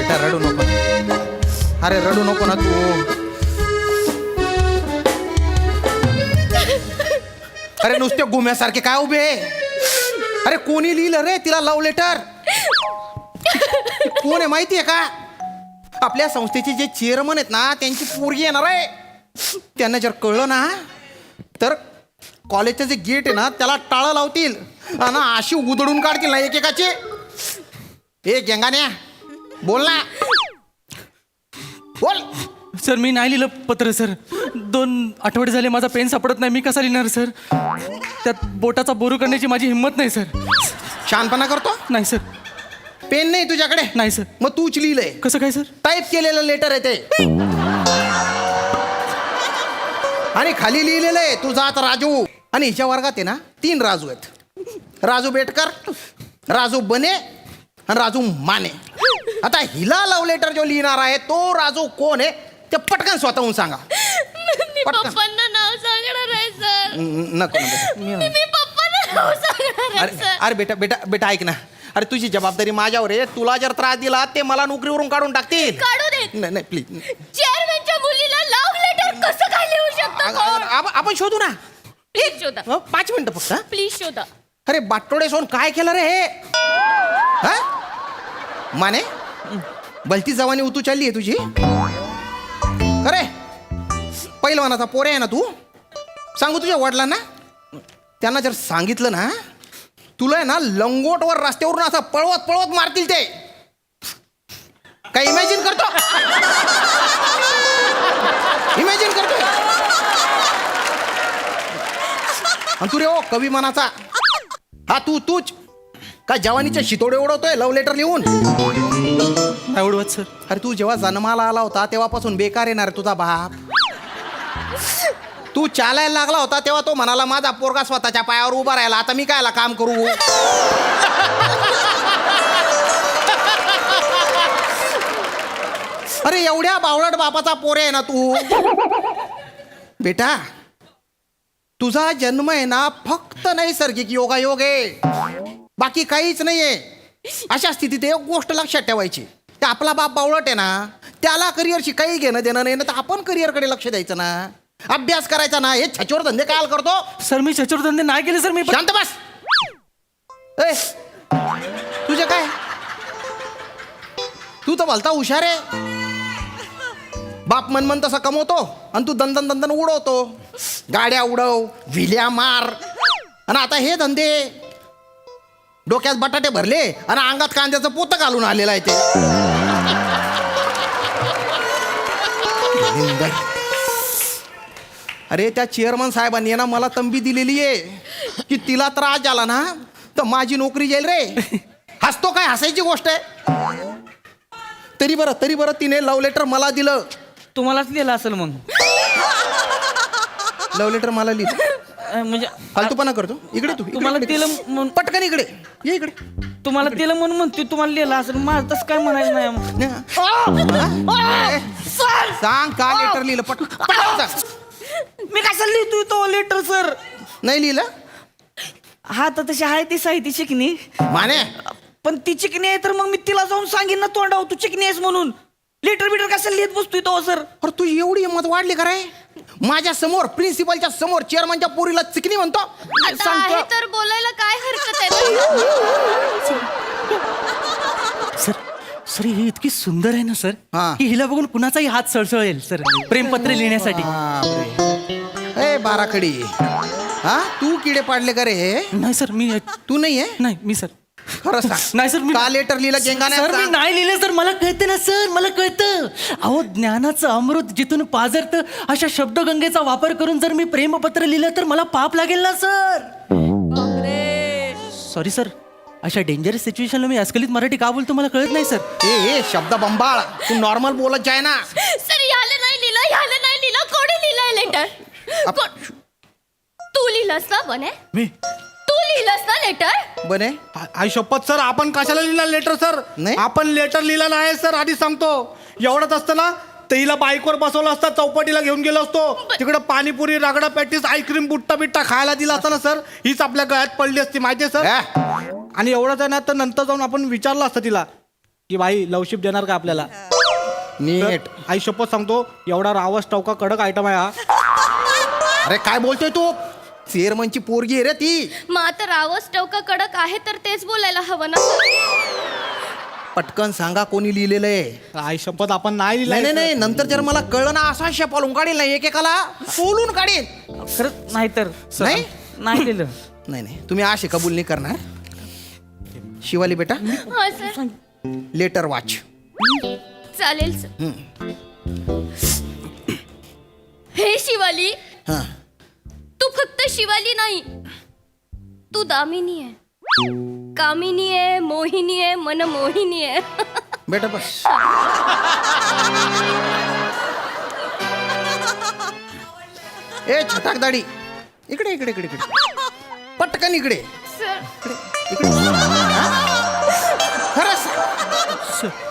बेटा रडू नको. अरे रडू नको ना तू. अरे नुसते गुम्यासारखे काय उभे. अरे कोणी लिहिलं रे तिला लव्ह लेटर? कोण आहे माहितीये का? आपल्या संस्थेचे जे चेअरमन आहेत ना त्यांची पोरगी येणार आहे. त्यांना जर कळलं ना तर कॉलेजचं जे गेट आहे ना त्याला टाळं लावतील आणि अशी उधळून काढतील ना एकेकाचे. ए गेंगाण्या बोल ना, बोल. सर मी नाही लिहिलं पत्र सर. 2 आठवडे झाले माझा पेन सापडत नाही. मी कसा लिहिणार सर? त्यात बोटाचा बोरू करण्याची माझी हिंमत नाही सर. शहाणपणा करतो? नाही सर. पेन नाही तुझ्याकडे? नाही सर. मग तूच लिहिलंय? कसं काय सर? टाईप केलेलं लेटर आहे ते. आणि खाली लिहिलेलं आहे तू जात राजू. आणि हिच्या वर्गात आहे ना 3 राजू आहेत. राजू बेटकर, राजू बने आणि राजू माने. आता हिला लव्ह लेटर जो लिहिणार आहे तो राजू कोण आहे ते पटकन स्वतःहून सांगा. पटकन. पप्पांना नाव सांगणार आहे सर. नको मी पप्पांना नाव सांगणार आहे अरे सर. अरे बेटा बेटा बेटा ऐक ना. अरे तुझी जबाबदारी माझ्यावर आहे. तुला जर त्रास दिला ते मला नोकरीवरून काढून टाकतील. काढू देत. नाही नाही प्लीज. चेअरमॅनच्या मुलीला लव्ह लेटर कसं काय लिहू शकतो कोण? आपण शोधू ना. प्लीज शोधा. 5 मिनिटं फक्त. प्लीज शोधा. अरे बाटोडे सोन काय केलं रे हे? हा? माने भलती जवानी उतू चालली आहे तुझी. अरे पहिलवानाचा पोरे आहे ना तू. सांगू तुझ्या वडिलांना. त्यांना जर सांगितलं ना तुला आहे ना लंगोटवर रस्त्यावरून असं पळवत पळवत मारतील ते. काय इमॅजिन करतो? इमॅजिन करतोय? आणि तू रे ओ कवी मनाचा. हा तूच का जवानीच्या शितोडे उडवतोय लव्ह लेटर लिहून? नाही उडवत सर. अरे तू जेव्हा जन्माला आला होता तेव्हापासून बेकार येणार तुझा बाप. तू चालायला लागला होता तेव्हा तो म्हणाला माझा पोरगा स्वतःच्या पायावर उभा राहिला. आता मी कायला काम करू? अरे एवढ्या बावळट बापाचा पोरे आहे ना तू. बेटा तुझा जन्म आहे ना फक्त नैसर्गिक योगायोग आहे. बाकी काहीच नाहीये. अशा स्थितीत एक गोष्ट लक्षात ठेवायची. ते आपला बाप बावळट आहे ना त्याला करिअरशी काही घेणं देणं नाही ना तर आपण करिअरकडे लक्ष द्यायचं ना. अभ्यास करायचा ना. हे छचोर धंदे काय करतो? सर मी छचोर धंदे नाही केले सर. मी शांत बस. ए तुझे काय? तू तर भलता हुशार आहे. बाप मन तसा कमवतो आणि तू दंदन दंदन उडवतो. गाड्या उडव, विल्या मार. आणि आता हे धंदे. डोक्यात बटाटे भरले आणि अंगात कांद्याचं पोतं घालून आलेलं आहे ते. अरे त्या चेअरमन साहेबांनी ना मला तंबी दिलेली आहे की तिला त्रास झाला ना तर माझी नोकरी जाईल रे. हसतो काय? हसायची गोष्ट आहे. तरी बरं तिने लव्ह लेटर मला दिलं. तुम्हालाच लिहिलं असेल मग. लव्ह लेटर मला लिहिलं म्हणजे फालतूपणा करतो. इकडे तू. तुम्हाला दिलं म्हणून पटकन इकडे ये. इकडे तुम्हाला दिलं म्हणून म्हणते तुम्हाला लिहिलं असेल. माझं तसं काय म्हणायचं नाही. सांग का लेटर लिहिलं? पटकन सांग. मी कसं लिहितोय तो लेटर सर? नाही लिहिलं? हा तर तशी आहे ती साहित्य चिकणी. माने पण ती चिकणी आहे तर मग मी तिला जाऊन सांगेन ना तोंडाव तू चिकणी आहेस म्हणून. लेटर बिटर कसं लिहित बसतोय तो सर? अरे तू एवढी हिंमत वाढली का रे? माझ्या समोर प्रिन्सिपलच्या समोर चेअरमनच्या पोरीला चिकनी म्हणतो? आता आहे तर बोलायला काय हरकत आहे? सर सर ही इतकी सुंदर आहे ना सर हा. की हिला बघून कुणाचाही हात सळसळेल सर प्रेमपत्र लिहिण्यासाठी. ए बाराखडी. हा तू किडे पाडले का रे? नाही सर मी तू नाही आहे? नाही मी सर खरं सांग. नाही सर मी का लेटर लिहिलं गेंगाने? सर मी नाही लिहिलं सर. मला कळतं ना सर. मला कळतं. अहो ज्ञानाचं अमृत जिथून पाझरतं अशा शब्दगंगेचा वापर करून जर मी प्रेमपत्र लिहिलं तर मला पाप लागेल ना सर. Sorry sir. अशा डेंजरस सिच्युएशनला मी अस्खलित मराठी का बोलतो मला कळत नाही सर. ए शब्द बंबाळ. तू नॉर्मल बोलत जाय ना. सर याला नाही लिहिलं. कोणी लिहिलंय लेटर? तू लिहिलंस ना बने? मी तू लिहिलंस ना लेटर? बने आई शपथ सर आपण कशाला लिहिला लेटर सर? नाही. आपण लेटर लिहिला नाही सर. आधी सांगतो. एवढंच असतं ना तर हिला बाईकवर बसवलं असतं. चौपाटीला घेऊन गेलो असतो. तिकडे पाणीपुरी रगडा पॅटीस आईस्क्रीम बुट्टा बिट्टा खायला दिला असता ना सर. हीच आपल्या गळ्यात पडली असती माहितीये सर. आणि एवढंच आहे ना तर नंतर जाऊन आपण विचारलं असतं तिला की भाई लवशिप देणार का आपल्याला. नीट. आई शपथ सांगतो एवढा रावस टवका कडक आयटम आहे हा. अरे काय बोलतोय तू? चेअरमनची पोरगी आहे रे ती. मग आता रावस टवका कडक आहे तर तेच बोलायला हवं ना सर. पटकन सांगा कोणी लिहिलेलं आहे. आई शपथ आपण नाही नाही लिहिलंय, नाही सर. नाही, नंतर जर मला कळलं ना असा शेपालून काढेल ना एकेकाला सोलून काढेल. खरंच नाही तर नाही नाही लिहिलं. नाही नाही तुम्ही असे कबूल नाही करणार. शिवाली बेटा हा सर लेटर वाच. चालेल सर. हे शिवाली, हा तू फक्त शिवाली नाही, तू दामिनी आहे, कामिनी आहे, मोहिनी आहे, मनमोहिनी आहे. बेटा बस. ए छटाक दाढी इकडे इकडे इकडे इकडे पटकन इकडे सर इकडे. खरंच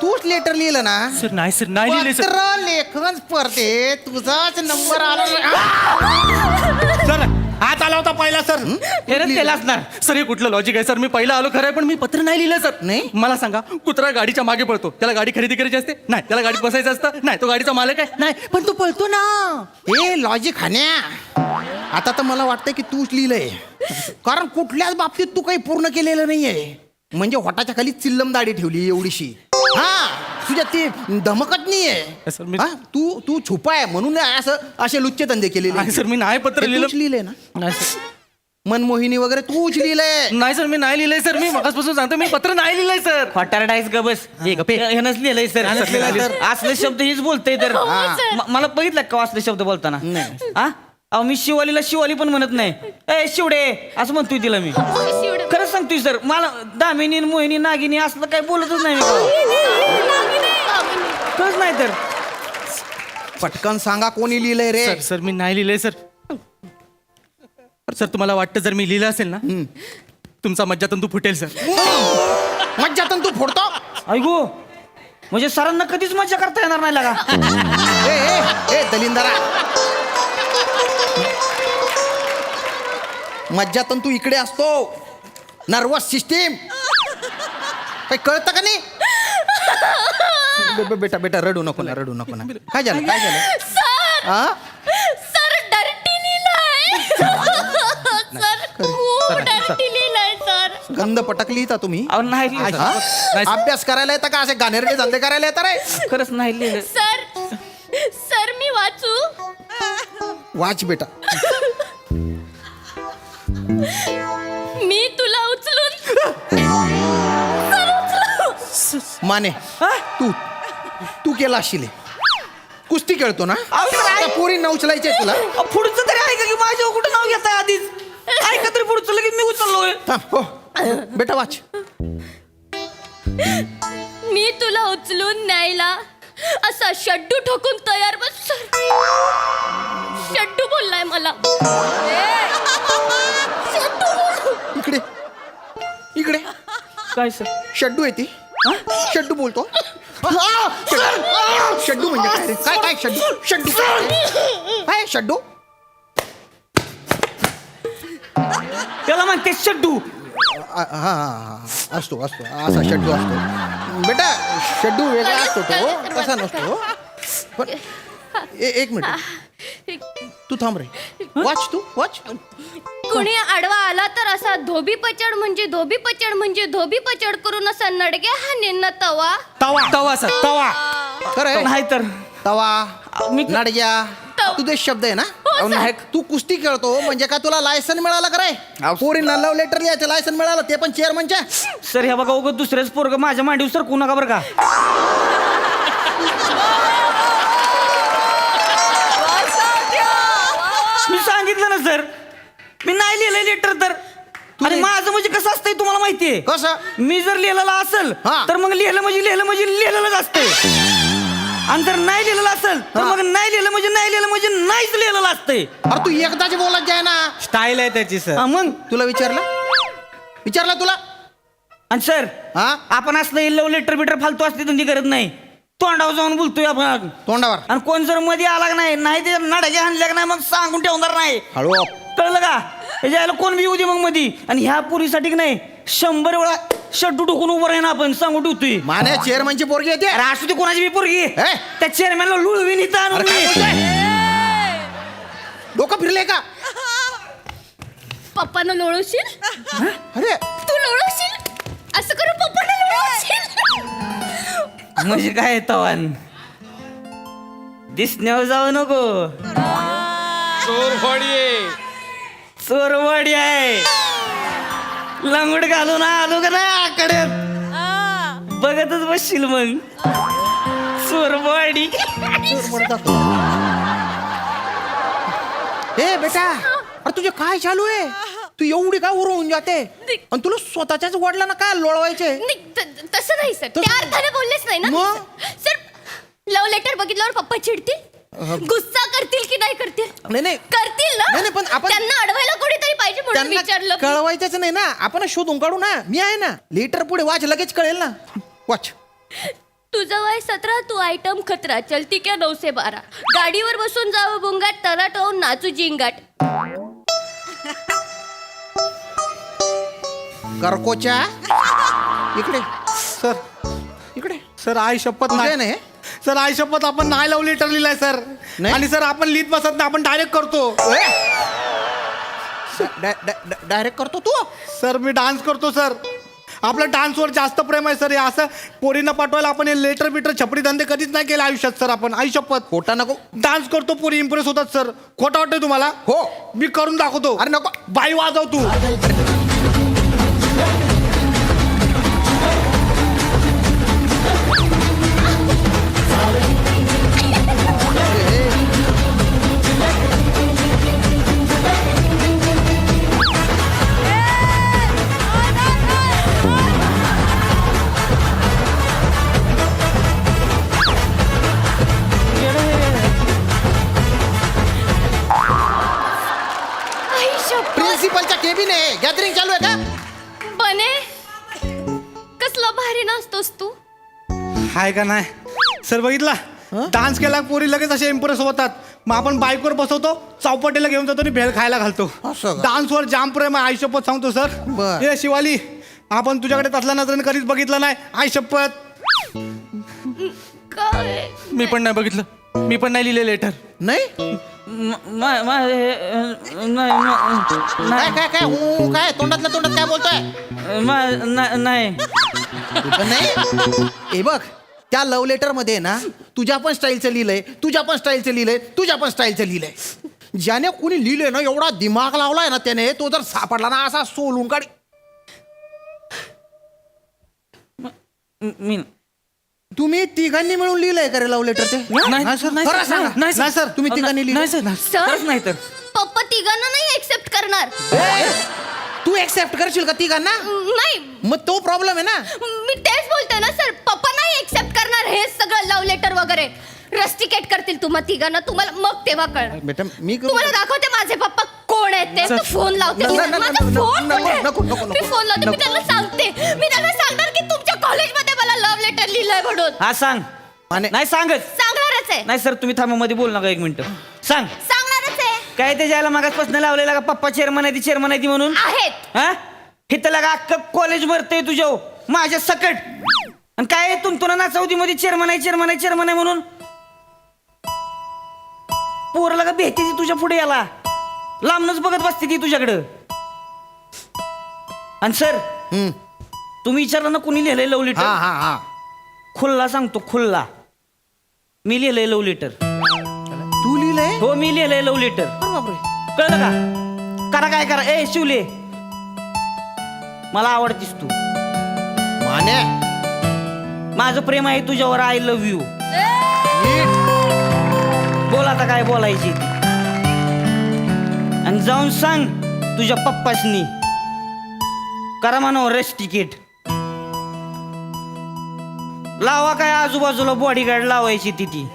तूच लेटर लिहिलं ना? सर नाही सर नाही लिहिलंय सर. पत्र लेखन स्पर्धेत तुझाच नंबर आला. सर हात आला होता पहिला सर. हे रे त्याला असणार. सर हे कुठलं लॉजिक आहे सर? मी पहिला आलो खरं आहे पण मी पत्र नाही लिहिलं सर. नाही? मला सांगा, कुत्रा गाडीच्या मागे पळतो, त्याला गाडी खरेदी करायची असते? नाही. त्याला गाडीत बसायचं असतं? नाही. तो गाडीचा मालक आहे? नाही. पण तो पळतो ना. हे लॉजिक हाण्या. आता तर मला वाटतं की तूच लिहिलंय, कारण कुठल्याच बाबतीत तू काही पूर्ण केलेलं नाहीये. म्हणजे होटाच्या खाली चिल्लम दाढी ठेवली एवढीशी. हा तुझ्या ती धमकत नाहीये. सर, मी- हा, तू छुपा आहे म्हणून असं असे लुच्चे धंदे केलेले. नाही सर मी नाही पत्र हे लिहिलं. तूच लिहिलंय ना? नाही सर. मनमोहिनी वगैरे तूच लिहिलंय. नाही सर मी नाही लिहिलंय सर. मी मगासपासून सांगतो मी पत्र नाही लिहिलंय सर. खोटारडायस ग बस. ह्यानंच लिहिलंय सर. ह्यानंच लिहिलंय सर. असले शब्द हेच बोलतोय तर. हो, सर. मला बघितलं का असले शब्द बोलताना? नाही. हा अहो मी शिवालीला शिवाली पण म्हणत नाही. ए शिवडे असं म्हणतोय तिला मी. शिवडे. खरंच सांगतोय सर. मला दामिनी मोहिनी नागिनी असलं काही बोलतच नाही मी. खरंच नाही तर. पटकन सांगा कोणी लिहिलंय रे? सर सर मी नाही लिहिलंय सर. सर तुम्हाला वाटतं जर मी लिहिलं असेल ना तुमचा मज्जातंतू फुटेल सर. मज्जातून तू फोडतो. ऐकू म्हणजे सरांना कधीच मजा करता येणार नाही लागा. ए ए ए दलिंदरा, मज्जातंतू इकडे असतो. नर्वस सिस्टीम काही कळतं का नाही? बेटा बेटा रडू नको ना, रडू नको ना. काय झालं काय झालं? सर हा सर डर्टी लिहिलंय. सर खूप डर्टी लिहिलंय सर. गंध पटक लिहिता तुम्ही? अहो नाही लिहिलं हा? सर. अभ्यास करायला येतं का? असे गाणेरडे धंदे करायला येतं रे? खरंच नाही लिहिलं. सर सर मी वाचू? वाच बेटा. मी तुला उचलून माने तू तू केला असशील हे. कुस्ती खेळतो ना? त्या पोरींना उचलायचे तुला. अहो, पुढचं तरी ऐका की माझ्या कुठं नाव घेताय आधीच. ऐका तरी पुढचं लगेच मी उचललोय. थांब, हो बेटा वाच. मी तुला उचलून न्यायला असा शड्डू ठोकून तयार बस. सर शड्डू बोललाय मला. इकडे इकडे काय सर? शड्डू आहे ती. शड्डू बोलतो. शड्डू म्हणजे काय रे? काय काय शड्डू? शड्डू काय शड्डू? त्याला म्हणते शड्डू. हा हा असतो असतो असा शड्डू असतो बेटा. शड्डू वेगळा असतो तो, तसा नसतो. पण एक मिनिट तू थांब रे. वाच तू वाच. कुणी आडवा आला तर असा धोबी पचड म्हणजे धोबी पचड म्हणजे धोबी पचड करून असा नडगे हा निन्न तवा. तवा सर. तवा. खरं नाही तर तवा मी- नडग्या तुझे शब्द आहे ना? अहो, नाही. तू कुस्ती खेळतो म्हणजे काय तुला लायसन मिळालं का रे? पोरींना लव लेटर लिहायचं लायसन मिळालं, ते पण चेअरमनच्या. सर ह्या बघा उगत दुसऱ्याच पोरग माझ्या मांडीवर सर नका बरं का. मी सांगितलं ना सर मी नाही लिहिलंय लेटर तर. आणि माझं म्हणजे कसं असतंय तुम्हाला माहितीये? कसं? मी जर लिहिलेलं असेल हा. तर मग लिहिलेलंच असतंय. आणि जर नाही लिहिलेलं असेल तर मग नाही लिहिलं म्हणजे नाहीच लिहिलेलं असतंय. अरे तू एकदाच बोलत जाय ना. स्टाईल आहे त्याची सर. हा, मग तुला विचारला तुला? आणि सर हा आपण असलं लव लेटर बिटर फालतू असते धंदी करत नाही. तोंडावर जाऊन बोलतोय आपण. तोंडावर आणि कोण जर मध्ये आला का नाही ते नडगे आणल्या का नाही मग सांगून ठेवणार नाही. हळू कळलं का? यायला कोण बी येऊ दे मग मधी. आणि ह्या पुरीसाठी की नाही 100 वेळा शड्डू टोकून उभं राही ना आपण सांगू ठेवतोय. माने चेअरमनची पोरगी येते. अरे असू दे कोणाची बी पोरगी हे? त्या चेअरमॅनला लुळवीन इथं आणून अरे काय मी. बोलतोय? डोकं फिरले का? पप्पांना लोळवशील? अरे तू लोळवशील? असं करून पप्पांना लोळवशील? म्हणजे काय तवान दिसण्यावर जाऊ नको. चोरवाडी आहे. लंगड घालून आलो का नाही आकडे बघतच बसशील मग. चोरवाडी. ए बेटा, अरे तुझे काय चालू आहे? तू एवढी काय उरवून जाते आणि तुला स्वतःच्याच वडिलांना काय लोळवायचे? नाही, तसं नाही सर. त्या अर्थाने बोललेच नाही ना मग? सर. लव्ह लेटर बघितल्यावर पप्पा चिडतील, गुस्सा करतील की नाही करतील? नाही नाही करतील ना. नाही, नाही, पण आपण- त्यांना अडवायला कोणीतरी पाहिजे म्हणून त्यांना विचारलं. कळवायचंच नाही ना, आपण शोधून काढू ना. मी आहे ना, लेटर पुढे वाच, लगेच कळेल ना. वाच. तुझं वय 17, तू आयटम खतरा, चलती क्या 9 से 12. गाडीवर बसून जावं बुंगाट, तराट होऊन नाचू जिंगाट. करकोच्या इकडे सर इकडे सर आई शपथ तुझं आहे नाही ना हे? सर आई शपथ आपण नाही लव्ह लेटर लिहिलाय सर. नाही? आणि सर आपण लिहित बसत नाही, आपण डायरेक्ट करतो. डायरेक्ट करतो तू? सर मी डान्स करतो सर. आपलं डान्सवर जास्त प्रेम आहे सर. हे असं पोरींना पाठवायला आपण हे लेटर बिटर छपरी धंदे कधीच नाही केले आयुष्यात सर. आपण आई शपथ खोटा नको. डान्स करतो, पोरी इम्प्रेस होतात सर. खोटं वाटतंय तुम्हाला? हो. मी करून दाखवतो. अरे नको. बाई वाजव तू. आई शपथ. प्रिन्सिपलच्या केबिन आहे, गॅदरिंग चालू आहे का? बने, कसला भारी नाचतोस तू. हाय का नाही सर? बघितला डान्स केला पोरी लगेच असे इम्प्रेस होतात. मग आपण बाईकवर बसवतो, चौपाटीला घेऊन जातो आणि भेळ खायला घालतो. असं का? डान्सवर जाम प्रेम आहे आई शपथ सांगतो सर. बर. हे शिवाली, आपण तुझ्याकडे तसल्या नजरेने कधीच बघितलं नाही आई शपथ. काय? मी पण नाही बघितलं, मी पण नाही लिहिले लेटर. नाही नाही काय काय काय काय तोंडातल्या तोंडात काय बोलतोय? नाही पण नाही. हे बघ, त्या लव्ह लेटर मध्ये ना तुझ्या पण स्टाईलचं लिहिलंय, तुझ्या पण स्टाईलचं लिहिलंय, तुझ्या पण स्टाईलचं लिहिलंय. ज्याने कुणी लिहिलंय ना, एवढा दिमाग लावलाय ना त्याने, तो जर सापडला ना असा सोलून काढ. मी तुम्ही तिघांनी मिळून लिहिलंय का रे लव्ह लेटर ते? नाही सर, नाही खरं सर, सांगा. नाही नाही सर, तुम्ही तिघांनी नाही लिहिलंय? सर. सर, खरंच नाही तर पप्पा तिघांना नाही एक्सेप्ट करणार. तू एक्सेप्ट करशील का तिघांना? नाही, मग तो प्रॉब्लेम आहे ना. मी तेच बोलते ना सर. पप्पा नाही एक्सेप्ट करणार हे सगळं लव्ह लेटर वगैरे. रस्टिकेट करतील तुम्हा तिघांना. तुम्हाला मग तेव्हा कळणार. बेटा मी करू- तुम्हाला दाखवते माझे पप्पा कोण आहेत ते. तू फोन लावते. नको, नको, माझा नको, फोन नको, कुठे? नको, नको, मी नको. फोन लावते. मी त्यांना सांगते. मी त्यांना सांगणार की तुमच्या कॉलेजमध्ये मला लव्ह लेटर लिहिलंय म्हणून. हा सांग. माने- नाही सांगत. सांगणारच आहे. नाही सर, तुम्ही थांबा, मध्ये बोल नका, एक मिनिट. सांग. सांगणारच आहे. काय ते जायला मागासपासून लावलेला का पप्पा चेअरमन आहे ती चेअरमन आहे ती म्हणून? आहेत. हा इथं लागा अख्खं कॉलेज भरतंय तुझ्या माझ्या सकट. आणि काय तुमतुना ना चौथीमध्ये चेअरमन आहे चेअरमन आहे चेअरमन आहे म्हणून पोरला का भेटते ती तुझ्या पुढे याला लांबनच बघत बसते ती तुझ्याकडं. आणि सर तुम्ही विचारलं ना कुणी लिहिलंय लव्ह हा लेटर? हा हा खुल्ला सांगतो, खुल्ला मी लिहिलंय लव्ह लेटर. तू लिहिलंय? हो मी लिहिलंय लव्ह लेटर. अरे बापरे. कळलं का? करा काय करा. ए शिवले, मला आवडतीस तू. माने माझं प्रेम आहे तुझ्यावर. I love you. बोल आता काय बोलायची ती. आणि जाऊन सांग तुझ्या पप्पासनी करा म्हणावं रेस्टिकेट. लावा काय आजूबाजूला बॉडीगार्ड लावायची ती.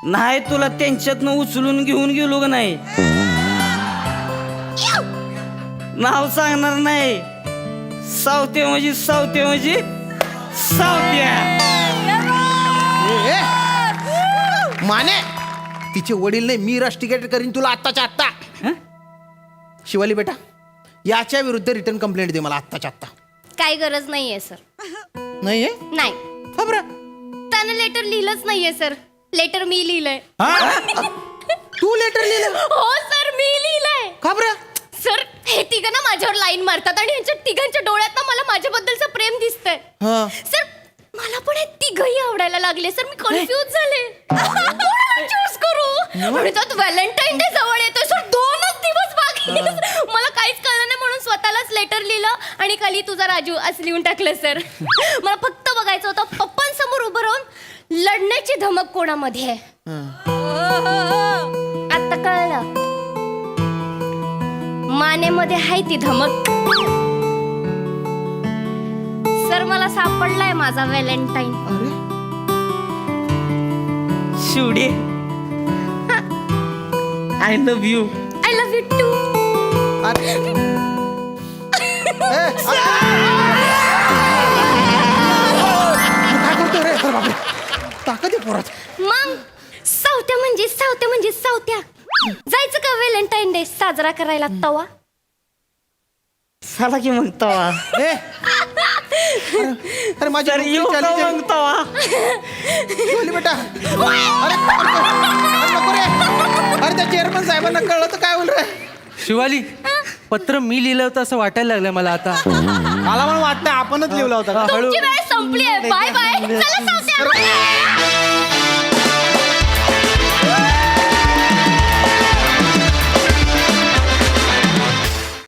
नाही तुला त्यांच्यातनं उचलून घेऊन गेलो का नाही, नाव सांगणार नाही. सावते म्हणजे सावत्या. ए, माने तिचे वडील नाही, मी रस्टिकेट करीन तुला आत्ताच्या आत्ता. हं? शिवाली बेटा, याच्या विरुद्ध रिटर्न कंप्लेंट दे मला आत्ताच्या आत्ता. काय गरज नाहीये सर. नाहीये नाही, खबर त्यानं लेटर लिहिलंच नाहीये सर. लेटर मी लिहिलंय. तू लेटर लिहिलं हो सर, मी लिहिलंय. खबर सर हे तिघं ना माझ्यावर लाईन मारतात आणि यांच्या तिघांच्या डोळ्यात ना मला माझ्याबद्दलचं प्रेम दिसतंय. हा सर मला पण हे तिघही आवडायला लागले सर. मी कन्फ्यूज झाले. चूज करू आणि त्यात व्हॅलेंटाईन डे जवळ येतोय सर. 2च दिवस बाकी. मला काहीच कळलं नाही म्हणून स्वतःलाच लेटर लिहिलं आणि खाली तुझा राजू असं लिहून टाकलं सर. मला फक्त बघायचं होतं पप्पांसमोर उभं राहून लढण्याची धमक कोणामध्ये आहे. आता कळलं, मानेमध्ये आहे ती धमक. सर मला सापडलाय माझा व्हॅलेंटाईन. अरे शिवडे, I love you. I love you too. अरे काय करतोय रे? अरे बापरे, ताकद आहे पोरात. मग सावत्या म्हणजे सावत्या. जायचं का व्हॅलेंटाईन डे साजरा करायला तवा? चला की मग तवा. ए, अरे माझी तर नोकरी येऊ का चालली मग तवा? बोली बेटा. अरे नको रे. अरे त्या चेअरमन साहेबांना कळलं तर काय बोल रे? शिवाली, पत्र मी लिहिलं होतं असं वाटायला लागलं मला आता. मला पण वाटतं आपणच लिहिला होता का? तुमची वेळ संपली आहे. Bye bye. चला सावत्या.